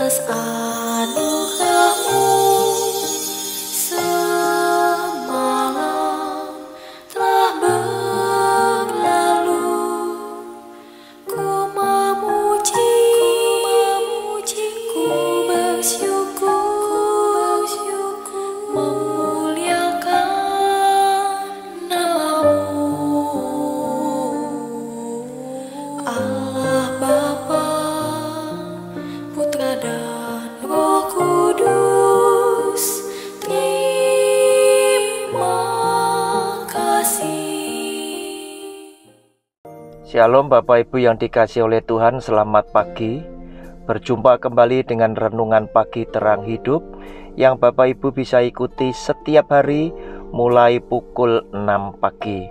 atas anugerah-Mu. Semalam telah berlalu, ku memuji, ku bersyukur, memuliakan nama-Mu. Allah Bapa, Putra dan Roh Kudus, terima kasih. Shalom Bapak Ibu yang dikasihi oleh Tuhan, selamat pagi. Berjumpa kembali dengan renungan pagi terang hidup yang Bapak Ibu bisa ikuti setiap hari mulai pukul 6 pagi.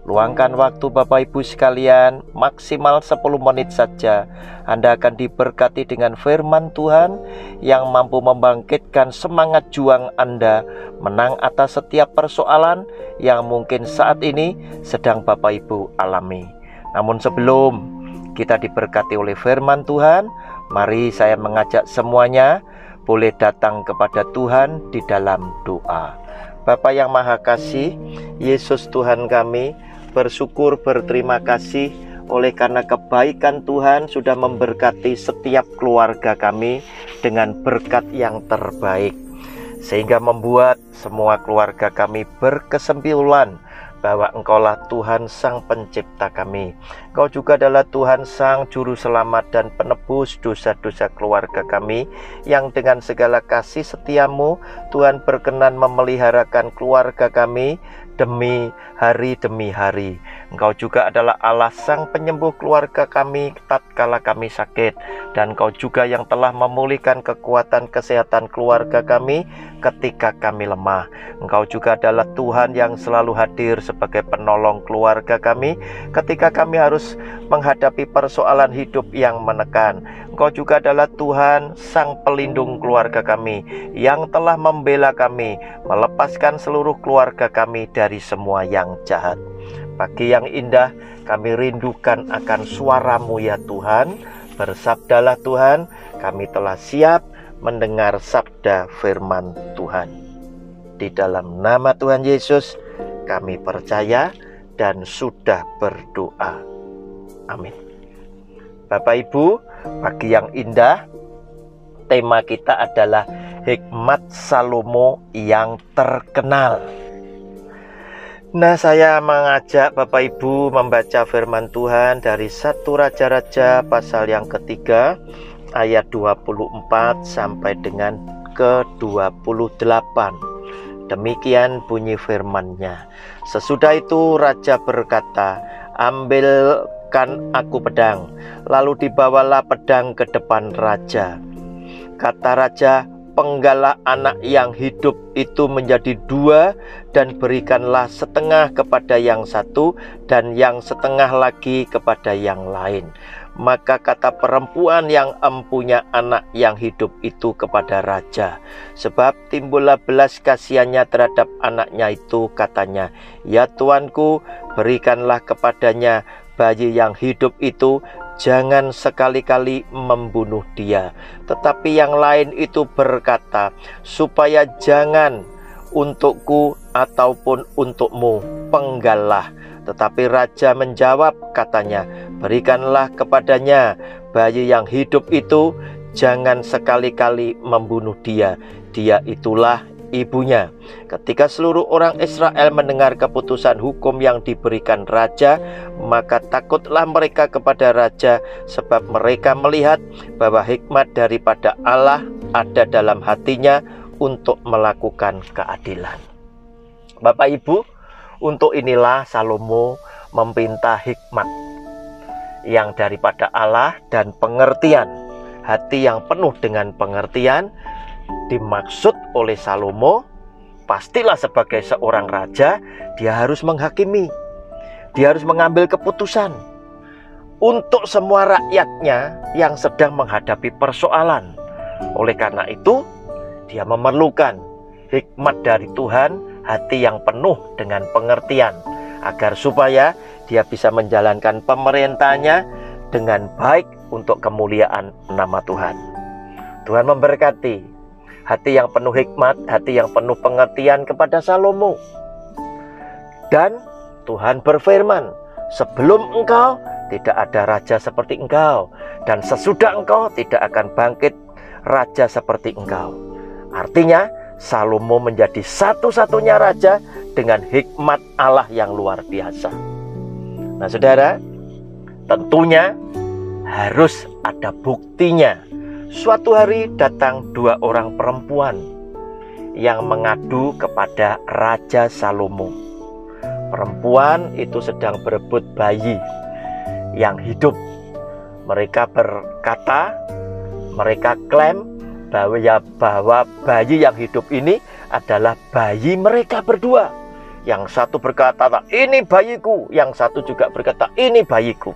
Luangkan waktu Bapak Ibu sekalian, maksimal 10 menit saja. Anda akan diberkati dengan firman Tuhan yang mampu membangkitkan semangat juang Anda menang atas setiap persoalan yang mungkin saat ini sedang Bapak Ibu alami. Namun sebelum kita diberkati oleh firman Tuhan, mari saya mengajak semuanya boleh datang kepada Tuhan di dalam doa. Bapa yang Maha Kasih, Yesus Tuhan kami, bersyukur berterima kasih oleh karena kebaikan Tuhan sudah memberkati setiap keluarga kami dengan berkat yang terbaik, sehingga membuat semua keluarga kami berkesimpulan bahwa Engkaulah Tuhan Sang Pencipta kami. Engkau juga adalah Tuhan Sang Juru Selamat dan penebus dosa-dosa keluarga kami, yang dengan segala kasih setiamu Tuhan berkenan memeliharakan keluarga kami demi hari. Engkau juga adalah Allah Sang Penyembuh keluarga kami tatkala kami sakit, dan Engkau juga yang telah memulihkan kekuatan kesehatan keluarga kami ketika kami lemah. Engkau juga adalah Tuhan yang selalu hadir sebagai penolong keluarga kami ketika kami harus menghadapi persoalan hidup yang menekan. Engkau juga adalah Tuhan Sang Pelindung keluarga kami yang telah membela kami, melepaskan seluruh keluarga kami dari semua yang jahat. Pagi yang indah, kami rindukan akan suara-Mu ya Tuhan. Bersabdalah Tuhan, kami telah siap mendengar sabda firman Tuhan. Di dalam nama Tuhan Yesus kami percaya dan sudah berdoa. Amin. Bapak Ibu, pagi yang indah, tema kita adalah hikmat Salomo yang terkenal. Nah, saya mengajak Bapak Ibu membaca firman Tuhan dari 1 Raja-Raja pasal yang ketiga ayat 24 sampai dengan ke-28. Demikian bunyi firman-Nya. Sesudah itu raja berkata, "Ambilkan aku pedang." Lalu dibawalah pedang ke depan raja. Kata raja, "Penggalah anak yang hidup itu menjadi 2, dan berikanlah setengah kepada yang satu dan yang setengah lagi kepada yang lain." Maka kata perempuan yang empunya anak yang hidup itu kepada raja, sebab timbullah belas kasihannya terhadap anaknya itu, katanya, "Ya tuanku, berikanlah kepadanya bayi yang hidup itu, jangan sekali-kali membunuh dia." Tetapi yang lain itu berkata, "Supaya jangan untukku ataupun untukmu, penggalah." Tetapi raja menjawab, katanya, "Berikanlah kepadanya bayi yang hidup itu, jangan sekali-kali membunuh dia. Dia itulah ibunya." Ketika seluruh orang Israel mendengar keputusan hukum yang diberikan raja, maka takutlah mereka kepada raja, sebab mereka melihat bahwa hikmat daripada Allah ada dalam hatinya untuk melakukan keadilan. Bapak Ibu, untuk inilah Salomo meminta hikmat yang daripada Allah dan pengertian. Hati yang penuh dengan pengertian dimaksud oleh Salomo. Pastilah sebagai seorang raja, dia harus menghakimi, dia harus mengambil keputusan untuk semua rakyatnya yang sedang menghadapi persoalan. Oleh karena itu, dia memerlukan hikmat dari Tuhan, hati yang penuh dengan pengertian, agar supaya dia bisa menjalankan pemerintahannya dengan baik untuk kemuliaan nama Tuhan. Tuhan memberkati hati yang penuh hikmat, hati yang penuh pengertian kepada Salomo. Dan Tuhan berfirman, sebelum engkau tidak ada raja seperti engkau, dan sesudah engkau tidak akan bangkit raja seperti engkau. Artinya Salomo menjadi satu-satunya raja dengan hikmat Allah yang luar biasa. Nah saudara, tentunya harus ada buktinya. Suatu hari datang 2 orang perempuan yang mengadu kepada Raja Salomo. Perempuan itu sedang berebut bayi yang hidup. Mereka berkata, mereka klaim bahwa bayi yang hidup ini adalah bayi mereka berdua. Yang satu berkata, ini bayiku. Yang satu juga berkata, ini bayiku.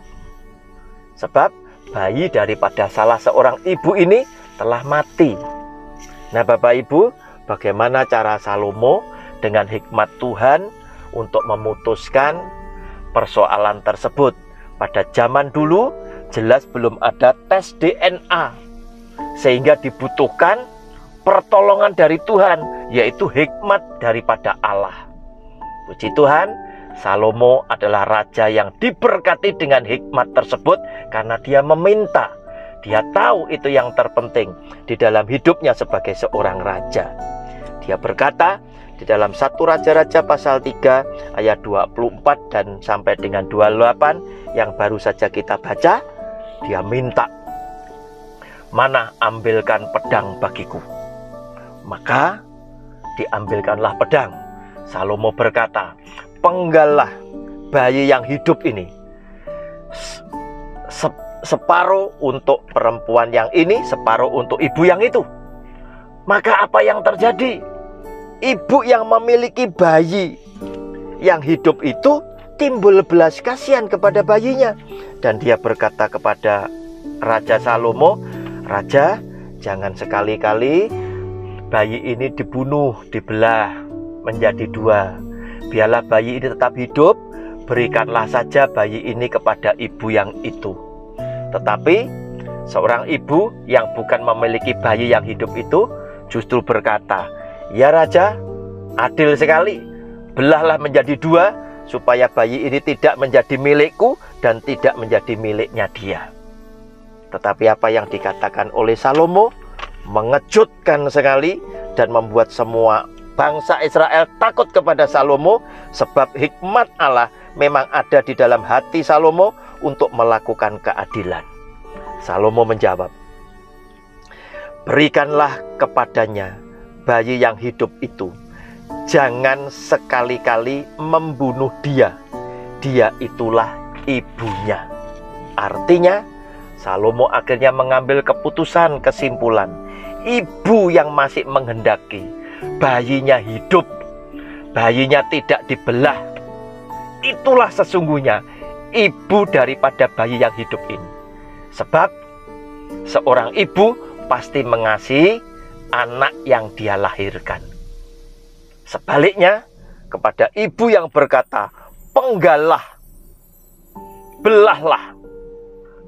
Sebab bayi daripada salah seorang ibu ini telah mati. Nah Bapak Ibu, bagaimana cara Salomo dengan hikmat Tuhan untuk memutuskan persoalan tersebut? Pada zaman dulu jelas belum ada tes DNA, sehingga dibutuhkan pertolongan dari Tuhan, yaitu hikmat daripada Allah. Puji Tuhan, Salomo adalah raja yang diberkati dengan hikmat tersebut karena dia meminta. Dia tahu itu yang terpenting di dalam hidupnya sebagai seorang raja. Dia berkata di dalam 1 Raja-Raja pasal 3 ayat 24 dan sampai dengan 28 yang baru saja kita baca, dia minta, mana ambilkan pedang bagiku. Maka diambilkanlah pedang. Salomo berkata, penggallah bayi yang hidup ini, separuh untuk perempuan yang ini, separuh untuk ibu yang itu. Maka apa yang terjadi? Ibu yang memiliki bayi yang hidup itu timbul belas kasihan kepada bayinya. Dan dia berkata kepada Raja Salomo, Raja, jangan sekali-kali bayi ini dibunuh, dibelah menjadi 2. Biarlah bayi ini tetap hidup, berikanlah saja bayi ini kepada ibu yang itu. Tetapi seorang ibu yang bukan memiliki bayi yang hidup itu justru berkata, ya Raja, adil sekali, belahlah menjadi 2 supaya bayi ini tidak menjadi milikku dan tidak menjadi miliknya dia. Tetapi apa yang dikatakan oleh Salomo mengejutkan sekali dan membuat semua bangsa Israel takut kepada Salomo, sebab hikmat Allah memang ada di dalam hati Salomo untuk melakukan keadilan. Salomo menjawab, berikanlah kepadanya bayi yang hidup itu, jangan sekali-kali membunuh dia. Dia itulah ibunya. Artinya Salomo akhirnya mengambil kesimpulan, ibu yang masih menghendaki bayinya hidup, bayinya tidak dibelah, itulah sesungguhnya ibu daripada bayi yang hidup ini. Sebab seorang ibu pasti mengasihi anak yang dia lahirkan. Sebaliknya, kepada ibu yang berkata, penggallah, belahlah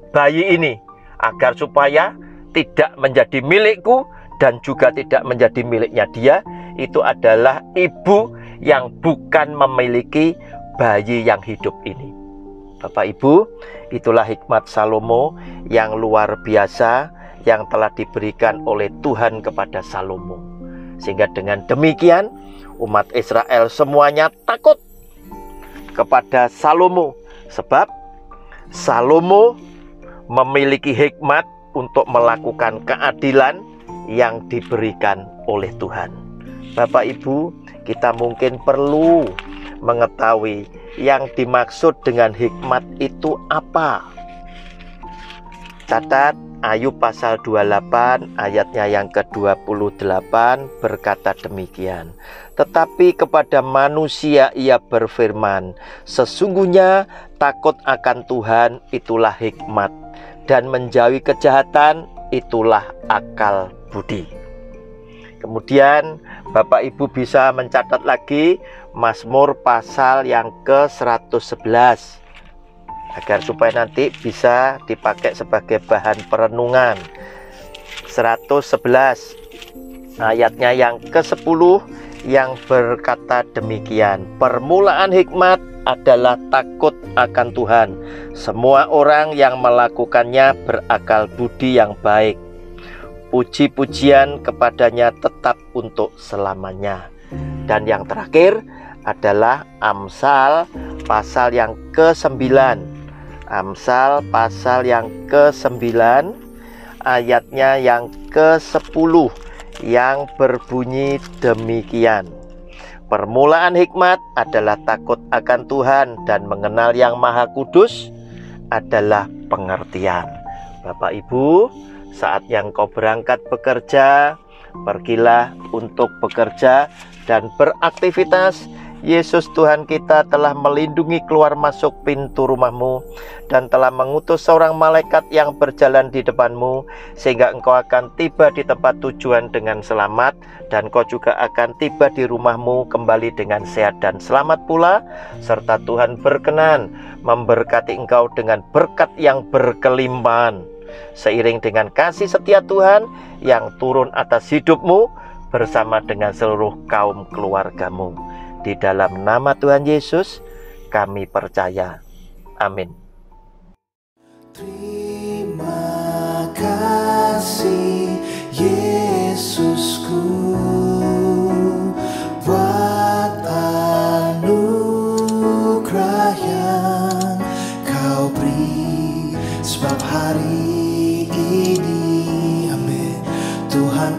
bayi ini agar supaya tidak menjadi milikku dan juga tidak menjadi miliknya dia, itu adalah ibu yang bukan memiliki bayi yang hidup ini. Bapak Ibu, itulah hikmat Salomo yang luar biasa yang telah diberikan oleh Tuhan kepada Salomo. Sehingga dengan demikian umat Israel semuanya takut kepada Salomo, sebab Salomo memiliki hikmat untuk melakukan keadilan yang diberikan oleh Tuhan. Bapak Ibu, kita mungkin perlu mengetahui yang dimaksud dengan hikmat itu apa. Catat Ayub pasal 28 ayatnya yang ke-28 berkata demikian. Tetapi kepada manusia ia berfirman, sesungguhnya takut akan Tuhan itulah hikmat, dan menjauhi kejahatan itulah akal budi. Kemudian Bapak Ibu bisa mencatat lagi Mazmur pasal yang ke-111 agar supaya nanti bisa dipakai sebagai bahan perenungan. 111 ayatnya yang ke-10 yang berkata demikian, permulaan hikmat adalah takut akan Tuhan. Semua orang yang melakukannya berakal budi yang baik. Puji-pujian kepadanya tetap untuk selamanya. Dan yang terakhir adalah Amsal pasal yang ke-9. Amsal pasal yang ke-9 ayatnya yang ke-10 yang berbunyi demikian. Permulaan hikmat adalah takut akan Tuhan, dan mengenal Yang Maha Kudus adalah pengertian. Bapak Ibu, saat yang kau berangkat bekerja, pergilah untuk bekerja dan beraktivitas. Yesus Tuhan kita telah melindungi keluar masuk pintu rumahmu dan telah mengutus seorang malaikat yang berjalan di depanmu, sehingga engkau akan tiba di tempat tujuan dengan selamat, dan kau juga akan tiba di rumahmu kembali dengan sehat dan selamat pula, serta Tuhan berkenan memberkati engkau dengan berkat yang berkelimpahan, seiring dengan kasih setia Tuhan yang turun atas hidupmu bersama dengan seluruh kaum keluargamu. Di dalam nama Tuhan Yesus kami percaya. Amin. Terima kasih Yesusku buat anugerah yang kau beri, sebab hari ini, amin, Tuhan